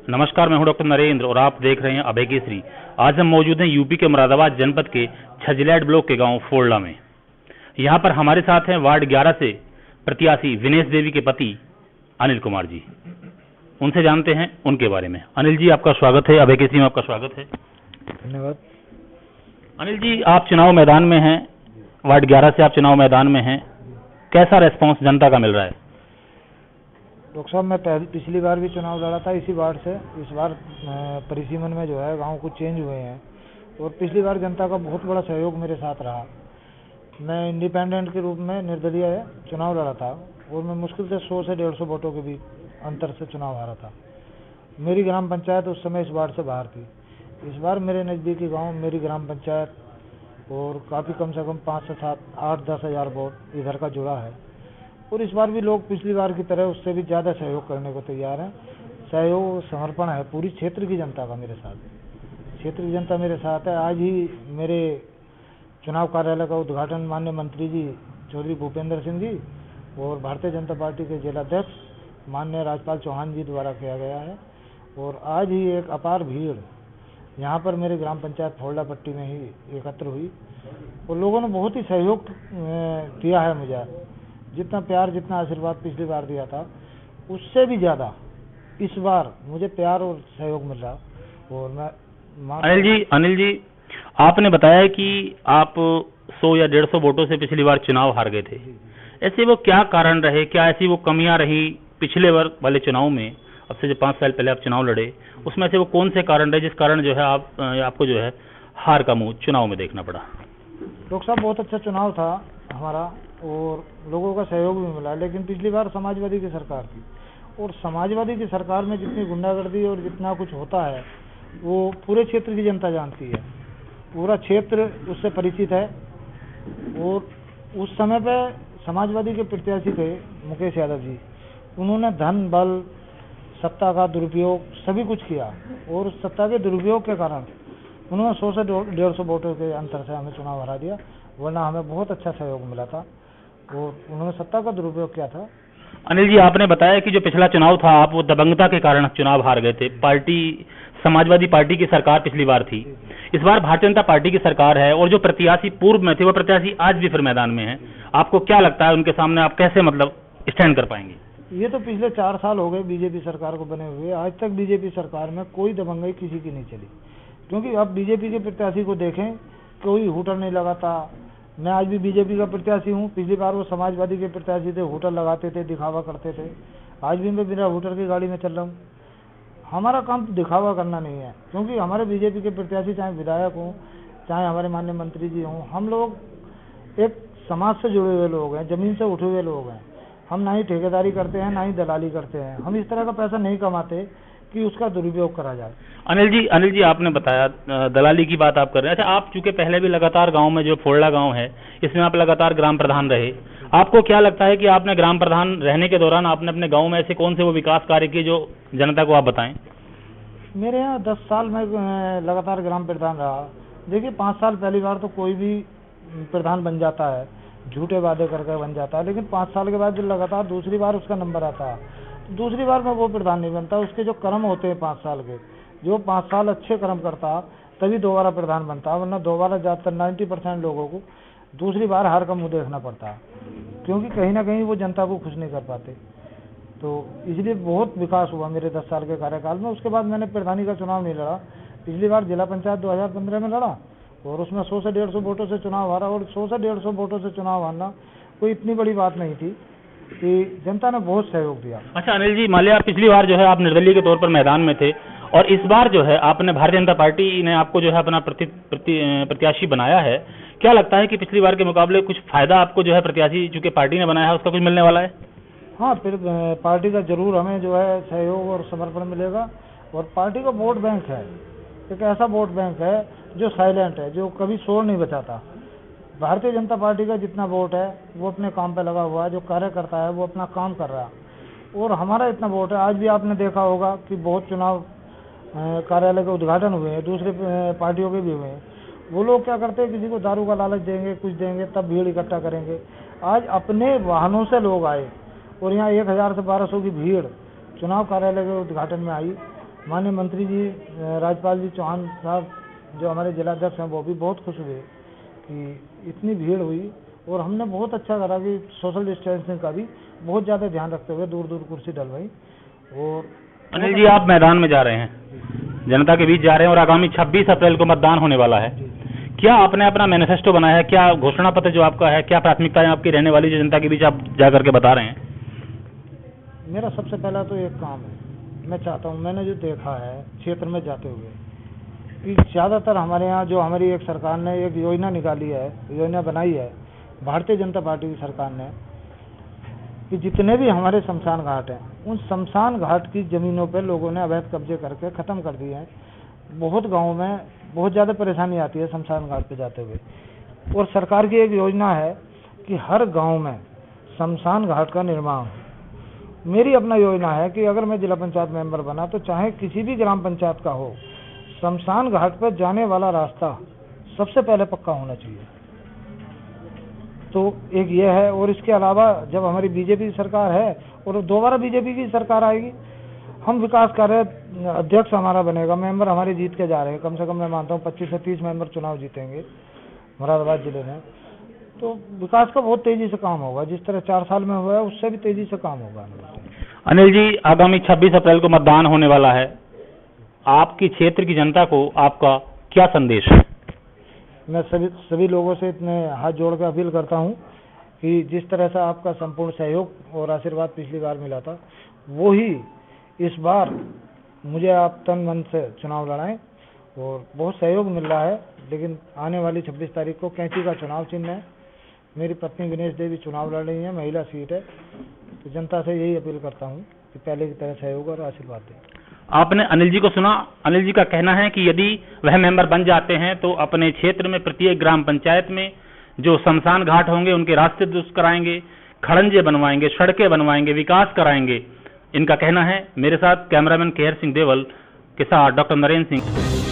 नमस्कार, मैं हूं डॉक्टर नरेंद्र और आप देख रहे हैं अभय केसरी। आज हम मौजूद हैं यूपी के मुरादाबाद जनपद के छजलैट ब्लॉक के गांव फोड़ला में। यहां पर हमारे साथ हैं वार्ड 11 से प्रत्याशी विनेश देवी के पति अनिल कुमार जी। उनसे जानते हैं उनके बारे में। अनिल जी, आपका स्वागत है, अभय केसरी में आपका स्वागत है। धन्यवाद। अनिल जी, आप चुनाव मैदान में हैं, वार्ड 11 से आप चुनाव मैदान में हैं। कैसा रेस्पॉन्स जनता का मिल रहा है? डॉक्टर साहब, मैं पिछली बार भी चुनाव लड़ा था इसी वार्ड से। इस बार परिसीमन में जो है गांव कुछ चेंज हुए हैं और पिछली बार जनता का बहुत बड़ा सहयोग मेरे साथ रहा। मैं इंडिपेंडेंट के रूप में निर्दलीय चुनाव लड़ा था और मैं मुश्किल से 100 से 150 वोटों के बीच अंतर से चुनाव हारा था। मेरी ग्राम पंचायत उस समय इस वार्ड से बाहर थी। इस बार मेरे नज़दीकी गाँव, मेरी ग्राम पंचायत और काफ़ी कम से कम 5 से 7, 8-10 हज़ार वोट इधर का जुड़ा है। और इस बार भी लोग पिछली बार की तरह उससे भी ज़्यादा सहयोग करने को तैयार हैं। सहयोग, समर्पण है पूरी क्षेत्र की जनता का मेरे साथ। क्षेत्र की जनता मेरे साथ है। आज ही मेरे चुनाव कार्यालय का उद्घाटन माननीय मंत्री जी चौधरी भूपेंद्र सिंह जी और भारतीय जनता पार्टी के जिलाध्यक्ष माननीय राजपाल चौहान जी द्वारा किया गया है। और आज ही एक अपार भीड़ यहाँ पर मेरे ग्राम पंचायत फोड़ला पट्टी में ही एकत्र हुई और लोगों ने बहुत ही सहयोग किया है मुझे। जितना प्यार, जितना आशीर्वाद पिछली बार दिया था उससे भी ज़्यादा इस बार मुझे प्यार और सहयोग मिल रहा। और मैं अनिल जी, आपने बताया कि आप 100 या 150 वोटों से पिछली बार चुनाव हार गए थे। ऐसे वो क्या कारण रहे? क्या ऐसी वो कमियां रही पिछले वर्ग वाले चुनाव में? अब से जो 5 साल पहले आप चुनाव लड़े, उसमें से वो कौन से कारण रहे जिस कारण जो है आपको जो है हार का मुंह चुनाव में देखना पड़ा? डॉक्टर साहब, बहुत अच्छा चुनाव था हमारा और लोगों का सहयोग भी मिला, लेकिन पिछली बार समाजवादी की सरकार थी और समाजवादी की सरकार में जितनी गुंडागर्दी और जितना कुछ होता है वो पूरे क्षेत्र की जनता जानती है। पूरा क्षेत्र उससे परिचित है। और उस समय पे समाजवादी के प्रत्याशी थे मुकेश यादव जी। उन्होंने धन, बल, सत्ता का दुरुपयोग सभी कुछ किया और उस सत्ता के दुरुपयोग के कारण उन्होंने 100 से 150 वोटों के अंतर से हमें चुनाव हरा दिया, वरना हमें बहुत अच्छा सहयोग मिला था और उन्होंने सत्ता का दुरुपयोग किया था। अनिल जी, आपने बताया कि जो पिछला चुनाव था आप वो दबंगता के कारण चुनाव हार गए थे। पार्टी, समाजवादी पार्टी की सरकार पिछली बार थी। इस बार भारतीय जनता पार्टी की सरकार है और जो प्रत्याशी पूर्व में थे वो प्रत्याशी आज भी फिर मैदान में है। आपको क्या लगता है उनके सामने आप कैसे स्टैंड कर पाएंगे? ये तो पिछले 4 साल हो गए बीजेपी सरकार को बने हुए। आज तक बीजेपी सरकार में कोई दबंगई किसी की नहीं चली, क्योंकि अब बीजेपी के प्रत्याशी को देखें, कोई हुटर नहीं लगाता। मैं आज भी बीजेपी का प्रत्याशी हूँ। पिछली बार वो समाजवादी के प्रत्याशी थे, हुटर लगाते थे, दिखावा करते थे। आज भी मैं बिना हुटर की गाड़ी में चल रहा हूँ। हमारा काम तो दिखावा करना नहीं है, क्योंकि हमारे बीजेपी के प्रत्याशी चाहे विधायक हों, चाहे हमारे माननीय मंत्री जी हों, हम लोग एक समाज से जुड़े हुए लोग हैं, जमीन से उठे हुए लोग हैं। हम ना ही ठेकेदारी करते हैं, ना ही दलाली करते हैं। हम इस तरह का पैसा नहीं कमाते कि उसका दुरुपयोग करा जाए। अनिल जी, आपने बताया दलाली की बात आप कर रहे हैं। अच्छा, आप चूंकि पहले भी लगातार गांव में, जो फोड़ला गांव है, इसमें आप लगातार ग्राम प्रधान रहे। आपको क्या लगता है कि आपने ग्राम प्रधान रहने के दौरान आपने अपने गांव में ऐसे कौन से वो विकास कार्य किए जो जनता को आप बताएं? मेरे यहाँ 10 साल में लगातार ग्राम प्रधान रहा। देखिए, 5 साल पहली बार तो कोई भी प्रधान बन जाता है, झूठे वादे करके बन जाता है, लेकिन 5 साल के बाद जो लगातार दूसरी बार उसका नंबर आता है, तो दूसरी बार में वो प्रधान नहीं बनता। उसके जो कर्म होते हैं 5 साल के, जो 5 साल अच्छे कर्म करता तभी दोबारा प्रधान बनता, वरना दोबारा ज़्यादातर 90% लोगों को दूसरी बार हार का मुंह देखना पड़ता है, क्योंकि कहीं ना कहीं वो जनता को खुश नहीं कर पाते। तो इसलिए बहुत विकास हुआ मेरे 10 साल के कार्यकाल में। उसके बाद मैंने प्रधानी का चुनाव नहीं लड़ा। पिछली बार जिला पंचायत 2015 में लड़ा और उसमें 100 से 150 वोटों से चुनाव हारा। और 100 से 150 वोटों से चुनाव हारना कोई इतनी बड़ी बात नहीं थी कि जनता ने बहुत सहयोग दिया। अच्छा अनिल जी, मान लिया पिछली बार जो है आप निर्दलीय के तौर पर मैदान में थे और इस बार जो है आपने भारतीय जनता पार्टी ने आपको जो है अपना प्रत्याशी बनाया है। क्या लगता है कि पिछली बार के मुकाबले कुछ फायदा आपको जो है प्रत्याशी चूंकि पार्टी ने बनाया है उसका कुछ मिलने वाला है? हाँ, फिर पार्टी का जरूर हमें जो है सहयोग और समर्पण मिलेगा। और पार्टी का वोट बैंक है, एक ऐसा वोट बैंक है जो साइलेंट है, जो कभी शोर नहीं बचाता। भारतीय जनता पार्टी का जितना वोट है वो अपने काम पे लगा हुआ है, जो कार्य करता है वो अपना काम कर रहा है। और हमारा इतना वोट है। आज भी आपने देखा होगा कि बहुत चुनाव कार्यालय के उद्घाटन हुए हैं, दूसरे पार्टियों के भी हुए हैं। वो लोग क्या करते हैं, किसी को दारू का लालच देंगे, कुछ देंगे, तब भीड़ इकट्ठा करेंगे। आज अपने वाहनों से लोग आए और यहाँ 1000 से 1200 की भीड़ चुनाव कार्यालय के उद्घाटन में आई माननीय मंत्री जी राजपाल जी चौहान साहब जो हमारे जिलाध्यक्ष हैं वो भी बहुत खुश हुए कि इतनी भीड़ हुई, और हमने बहुत अच्छा करा कि सोशल डिस्टेंसिंग का भी बहुत ज़्यादा ध्यान रखते हुए दूर दूर कुर्सी डलवाई। और अनिल जी, आप मैदान में जा रहे हैं, जनता के बीच जा रहे हैं और आगामी 26 अप्रैल को मतदान होने वाला है। क्या आपने अपना मैनिफेस्टो बनाया है? क्या घोषणा पत्र जो आपका है, क्या प्राथमिकताएं आपकी रहने वाली जो जनता के बीच आप जा करके बता रहे हैं? मेरा सबसे पहला तो एक काम है, मैं चाहता हूँ, मैंने जो देखा है क्षेत्र में जाते हुए कि ज़्यादातर हमारे यहाँ जो हमारी एक सरकार ने एक योजना निकाली है, योजना बनाई है भारतीय जनता पार्टी की सरकार ने, कि जितने भी हमारे शमशान घाट हैं उन शमशान घाट की ज़मीनों पर लोगों ने अवैध कब्जे करके ख़त्म कर दिए हैं। बहुत गाँव में बहुत ज़्यादा परेशानी आती है शमशान घाट पे जाते हुए, और सरकार की एक योजना है कि हर गांव में शमशान घाट का निर्माण हो। मेरी अपना योजना है कि अगर मैं जिला पंचायत मेंबर बना तो चाहे किसी भी ग्राम पंचायत का हो, शमशान घाट पर जाने वाला रास्ता सबसे पहले पक्का होना चाहिए। तो एक ये है, और इसके अलावा जब हमारी बीजेपी की सरकार है और दोबारा बीजेपी की सरकार आएगी, हम विकास कार्य, अध्यक्ष हमारा बनेगा, मेंबर हमारे जीत के जा रहे हैं, कम से कम मैं मानता हूँ 25 से 30 मेंबर चुनाव जीतेंगे मुरादाबाद जिले में। तो विकास का बहुत तेजी से काम होगा, जिस तरह 4 साल में हुआ है उससे भी तेजी से काम होगा। अनिल जी, आगामी 26 अप्रैल को मतदान होने वाला है, आपकी क्षेत्र की जनता को आपका क्या संदेश है? मैं सभी लोगों से इतने हाथ जोड़ कर अपील करता हूं कि जिस तरह से आपका संपूर्ण सहयोग और आशीर्वाद पिछली बार मिला था, वो ही इस बार मुझे आप तन मन से चुनाव लड़ाएं। और बहुत सहयोग मिल रहा है, लेकिन आने वाली 26 तारीख को कैंची का चुनाव चिन्ह है। मेरी पत्नी विनेश देवी चुनाव लड़ रही हैं, महिला सीट है। तो जनता से यही अपील करता हूं कि पहले की तरह सहयोग और आशीर्वाद दें। आपने अनिल जी को सुना। अनिल जी का कहना है कि यदि वह मेंबर बन जाते हैं तो अपने क्षेत्र में प्रत्येक ग्राम पंचायत में जो शमशान घाट होंगे उनके रास्ते दुरुस्त कराएंगे, खड़ंजे बनवाएंगे, सड़कें बनवाएंगे, विकास कराएंगे। इनका कहना है। मेरे साथ कैमरामैन केहर सिंह देवल के साथ डॉक्टर नरेंद्र सिंह।